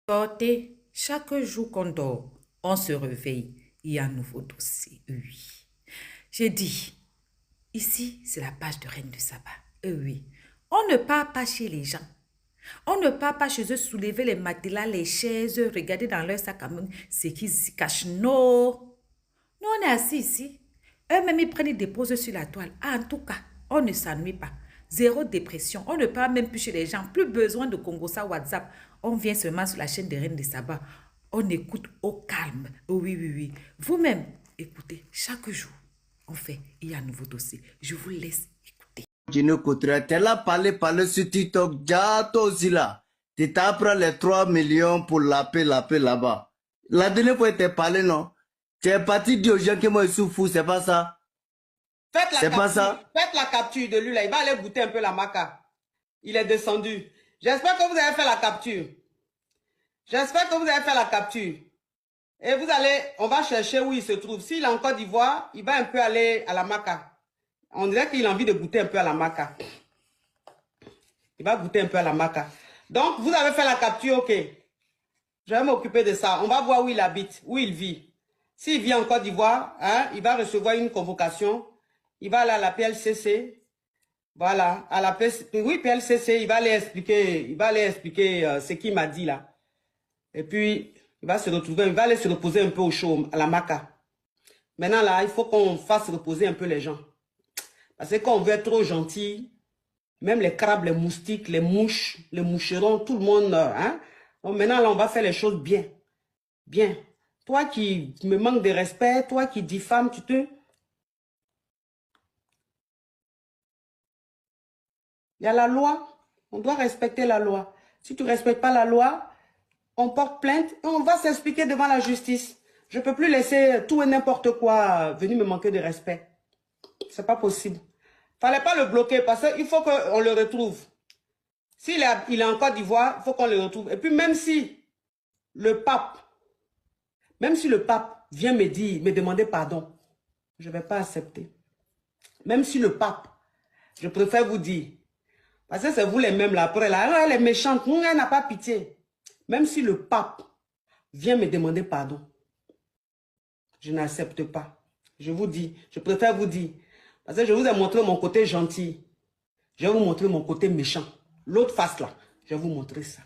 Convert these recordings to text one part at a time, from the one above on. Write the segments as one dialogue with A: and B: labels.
A: Sortez, chaque jour qu'on dort, on se réveille, il y a un nouveau dossier. Oui. J'ai dit, ici, c'est la page de Reine de Saba. Oui. On ne part pas chez les gens. On ne part pas chez eux soulever les matelas, les chaises, regarder dans leur sac à main ce qui s'y cache. Non. Nous, on est assis ici. Eux-mêmes, ils prennent, ils déposent sur la toile. Ah, en tout cas, on ne s'ennuie pas. Zéro dépression. On ne parle même plus chez les gens. Plus besoin de Congosa WhatsApp. On vient seulement sur la chaîne des Reines de Saba. On écoute au calme. Oh oui, oui, oui. Vous-même, écoutez, chaque jour, on fait, il y a un nouveau dossier. Je vous laisse écouter.
B: Tu l'as parlé sur TikTok, déjà toi aussi là. Tu t'apprends les 3 millions pour laper là-bas. La dernière fois, tu as parlé, non? Tu es parti dire aux gens que moi je suis fou, c'est pas ça?
C: C'est pas ça? Faites la capture de lui là, il va aller goûter un peu la maca. Il est descendu. J'espère que vous avez fait la capture. J'espère que vous avez fait la capture. Et vous allez, on va chercher où il se trouve. S'il est en Côte d'Ivoire, il va un peu aller à la maca. On dirait qu'il a envie de goûter un peu à la maca. Il va goûter un peu à la maca. Donc, vous avez fait la capture, ok. Je vais m'occuper de ça. On va voir où il habite, où il vit. S'il vit en Côte d'Ivoire, hein, il va recevoir une convocation. Il va aller à la PLCC. Voilà, à la PLCC. Oui, PLCC, il va aller expliquer ce qu'il m'a dit là. Et puis, il va se retrouver, il va aller se reposer un peu au chaud, à la maca. Maintenant là, il faut qu'on fasse reposer un peu les gens. Parce que quand on veut être trop gentil, même les crabes, les moustiques, les mouches, les moucherons, tout le monde, hein. Donc maintenant là, on va faire les choses bien. Bien. Toi qui me manques de respect, toi qui diffames, tu te... Il y a la loi. On doit respecter la loi. Si tu ne respectes pas la loi, on porte plainte et on va s'expliquer devant la justice. Je ne peux plus laisser tout et n'importe quoi venir me manquer de respect. C'est pas possible. Il ne fallait pas le bloquer parce qu'il faut qu'on le retrouve. S'il est en Côte d'Ivoire, il faut qu'on le retrouve. Et puis même si le pape vient me demander pardon, je ne vais pas accepter. Même si le pape, je préfère vous dire, parce que c'est vous les mêmes là, après là, elle est méchante, nous, elle n'a pas pitié. Même si le pape vient me demander pardon, je n'accepte pas. Je vous dis, je préfère vous dire, parce que je vous ai montré mon côté gentil. Je vais vous montrer mon côté méchant. L'autre face là, je vais vous montrer ça.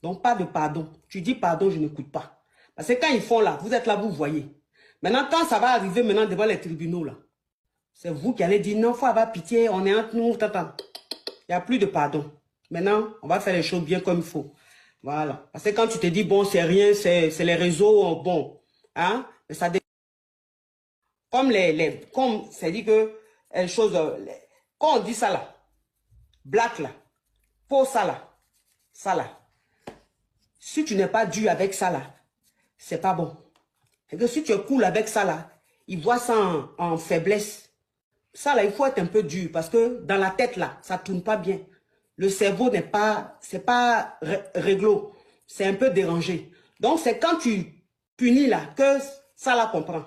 C: Donc pas de pardon. Tu dis pardon, je n'écoute pas. Parce que quand ils font là, vous êtes là, vous voyez. Maintenant, quand ça va arriver maintenant devant les tribunaux là, c'est vous qui allez dire non, il faut avoir pitié, on est entre nous, tata. Il n'y a plus de pardon. Maintenant, on va faire les choses bien comme il faut. Voilà. Parce que quand tu te dis, bon, c'est rien, c'est les réseaux, bon. Hein? Mais ça comme c'est dit que les choses, quand on dit ça là, black là, faux ça là. Si tu n'es pas dur avec ça là, c'est pas bon. Et que si tu es cool avec ça là, ils voient ça en faiblesse. Ça là, il faut être un peu dur parce que dans la tête là, ça tourne pas bien. Le cerveau n'est pas, c'est pas réglo. C'est un peu dérangé. Donc c'est quand tu punis là que ça là comprend.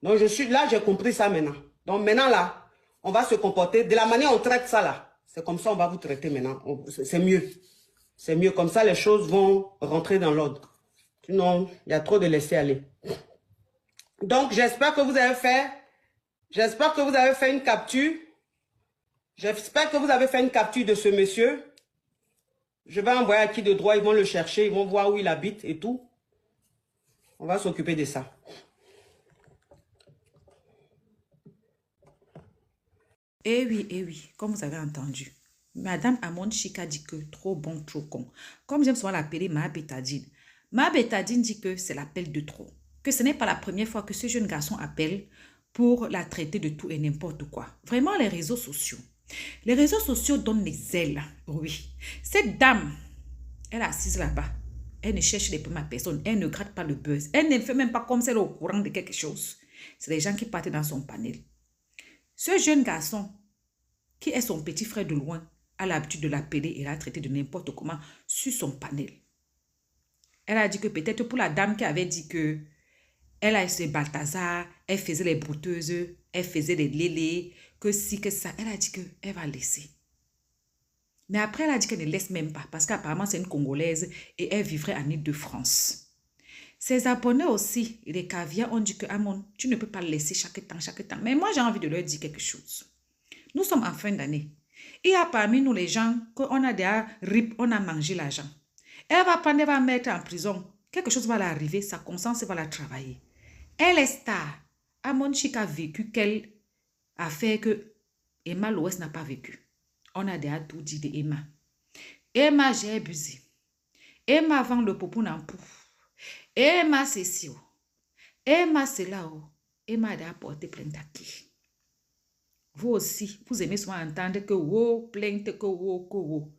C: Donc j'ai compris ça maintenant. Donc maintenant là, on va se comporter de la manière on traite ça là. C'est comme ça on va vous traiter maintenant. C'est mieux. C'est mieux. Comme ça les choses vont rentrer dans l'ordre. Sinon, il y a trop de laisser aller. Donc j'espère que vous avez fait une capture. J'espère que vous avez fait une capture de ce monsieur. Je vais envoyer à qui de droit, ils vont le chercher, ils vont voir où il habite et tout. On va s'occuper de ça.
A: Eh oui, comme vous avez entendu. Madame Amon Chika dit que trop bon, trop con. Comme j'aime souvent l'appeler Ma Bétadine. Ma Bétadine dit que c'est l'appel de trop. Que ce n'est pas la première fois que ce jeune garçon appelle pour la traiter de tout et n'importe quoi. Vraiment, les réseaux sociaux. Les réseaux sociaux donnent les ailes. Oui. Cette dame, elle est assise là-bas. Elle ne cherche les premières personnes. Elle ne gratte pas le buzz. Elle ne fait même pas comme si elle est au courant de quelque chose. C'est les gens qui partent dans son panel. Ce jeune garçon, qui est son petit frère de loin, a l'habitude de l'appeler et la traiter de n'importe comment sur son panel. Elle a dit que peut-être pour la dame qui avait dit que elle a essayé Balthazar, elle faisait les brouteuses, elle faisait les lélés, que si, que ça, elle a dit qu'elle va laisser. Mais après, elle a dit qu'elle ne laisse même pas parce qu'apparemment, c'est une Congolaise et elle vivrait en Île-de-France. Ses abonnés aussi, les caviars, ont dit que Amon, tu ne peux pas laisser chaque temps. Mais moi, j'ai envie de leur dire quelque chose. Nous sommes en fin d'année. Il y a parmi nous les gens qu'on a déjà rip, on a mangé l'argent. Elle va prendre, elle va mettre en prison. Quelque chose va l'arriver, sa conscience va la travailler. Elle est star. Amon Chika a vécu quelle affaire que Emma Loès n'a pas vécu. On a déjà tout dit de Emma. Emma, j'ai abusé. Emma vend le popo en pouf. Emma, c'est si. Emma, c'est là-haut. Emma a apporté plainte à qui? Vous aussi, vous aimez souvent entendre que wow, plainte, que wow, que wow.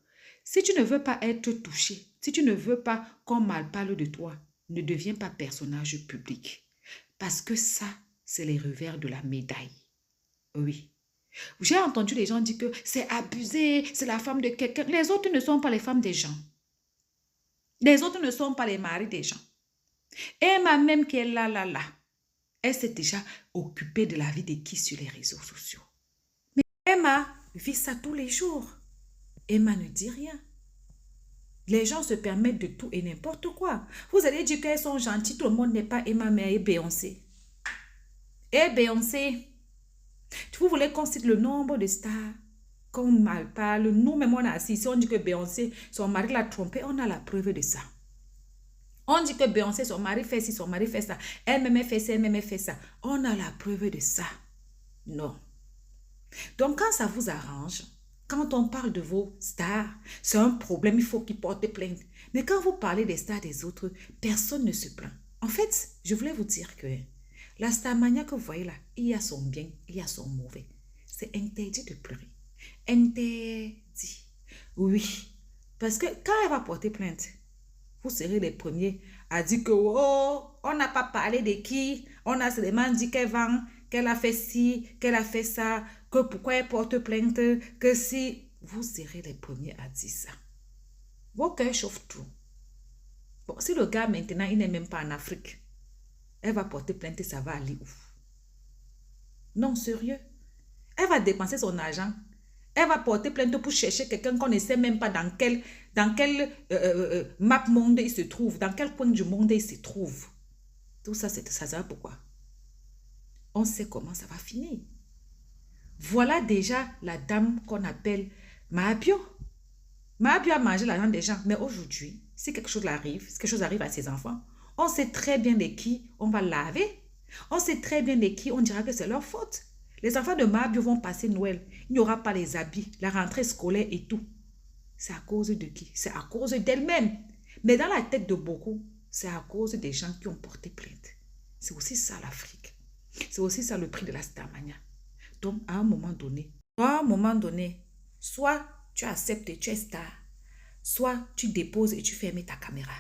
A: Si tu ne veux pas être touché, si tu ne veux pas qu'on mal parle de toi, ne deviens pas personnage public. Parce que ça, c'est les revers de la médaille. Oui. J'ai entendu les gens dire que c'est abusé, c'est la femme de quelqu'un. Les autres ne sont pas les femmes des gens. Les autres ne sont pas les maris des gens. Emma même qui est là, elle s'est déjà occupée de la vie de qui sur les réseaux sociaux. Mais Emma vit ça tous les jours. Emma ne dit rien. Les gens se permettent de tout et n'importe quoi. Vous allez dire qu'elles sont gentilles, tout le monde n'est pas Emma, mais et Beyoncé. Et Beyoncé, vous voulez qu'on cite le nombre de stars qu'on mal parle. Nous-mêmes, on a assis ici, on dit que Beyoncé, son mari l'a trompé, on a la preuve de ça. On dit que Beyoncé, son mari fait ci, son mari fait ça. Elle-même fait ça, elle-même fait ça. On a la preuve de ça. Non. Donc, quand ça vous arrange, quand on parle de vos stars, c'est un problème, il faut qu'ils portent plainte. Mais quand vous parlez des stars des autres, personne ne se plaint. En fait, je voulais vous dire que la starmania que vous voyez là, il y a son bien, il y a son mauvais. C'est interdit de pleurer. Interdit. Oui. Parce que quand elle va porter plainte, vous serez les premiers à dire que oh, on n'a pas parlé de qui, on a seulement dit qu'elle vend, qu'elle a fait ci, qu'elle a fait ça, que pourquoi elle porte plainte, que si vous serez les premiers à dire ça. Vos cœurs chauffent trop. Bon, si le gars maintenant, il n'est même pas en Afrique, elle va porter plainte et ça va aller où? Non, sérieux. Elle va dépenser son argent. Elle va porter plainte pour chercher quelqu'un qu'on ne sait même pas dans quel map monde il se trouve, dans quel coin du monde il se trouve. Tout ça, c'est ça. Pourquoi? On sait comment ça va finir. Voilà déjà la dame qu'on appelle Mahabio. Mahabio a mangé l'argent des gens. Mais aujourd'hui, si quelque chose arrive, si quelque chose arrive à ses enfants, on sait très bien de qui on va laver. On sait très bien de qui on dira que c'est leur faute. Les enfants de Mahabio vont passer Noël. Il n'y aura pas les habits, la rentrée scolaire et tout. C'est à cause de qui? C'est à cause d'elle-même. Mais dans la tête de beaucoup, c'est à cause des gens qui ont porté plainte. C'est aussi ça l'Afrique. C'est aussi ça le prix de la starmania. Donc, à un moment donné, soit tu acceptes et tu es star, soit tu déposes et tu fermes ta caméra.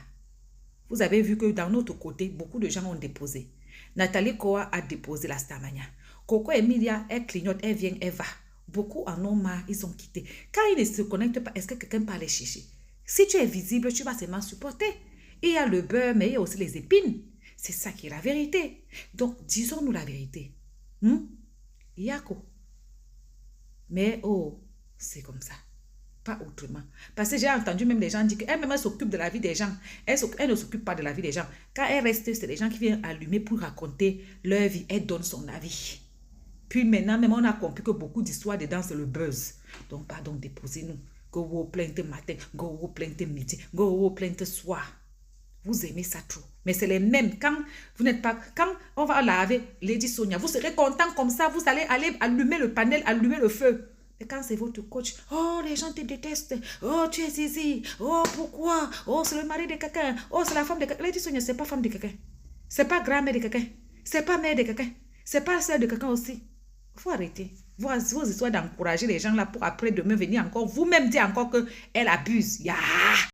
A: Vous avez vu que dans notre côté, beaucoup de gens ont déposé. Nathalie Koa a déposé la starmania. Coco Emilia, elle clignote, elle vient, elle va. Beaucoup en ont marre, ils ont quitté. Quand ils ne se connectent pas, est-ce que quelqu'un peut aller chercher? Si tu es visible, tu vas seulement supporter. Il y a le beurre, mais il y a aussi les épines. C'est ça qui est la vérité. Donc, disons-nous la vérité. Yako. Mais oh, c'est comme ça. Pas autrement. Parce que j'ai entendu même les gens dire qu'elle-même s'occupe de la vie des gens. Elle ne s'occupe pas de la vie des gens. Quand elle reste, c'est les gens qui viennent allumer pour raconter leur vie. Elle donne son avis. Puis maintenant, même on a compris que beaucoup d'histoires dedans, c'est le buzz. Donc, pardon, déposez-nous. Go, go, plainte matin. Go, go, plainte midi. Go, go, plainte soir. Vous aimez ça trop. Mais c'est les mêmes. Quand vous n'êtes pas... Quand on va laver Lady Sonia, vous serez content comme ça. Vous allez aller allumer le panel, allumer le feu. Mais quand c'est votre coach, oh, les gens te détestent. Oh, tu es ici. Oh, pourquoi? Oh, c'est le mari de quelqu'un. Oh, c'est la femme de quelqu'un. Lady Sonia, c'est pas femme de quelqu'un. C'est pas grand-mère de quelqu'un. C'est pas mère de quelqu'un. C'est pas sœur de quelqu'un aussi. Il faut arrêter. Vos histoires d'encourager les gens là pour après demain venir encore. Vous-même dire encore qu'elle abuse. Yeah.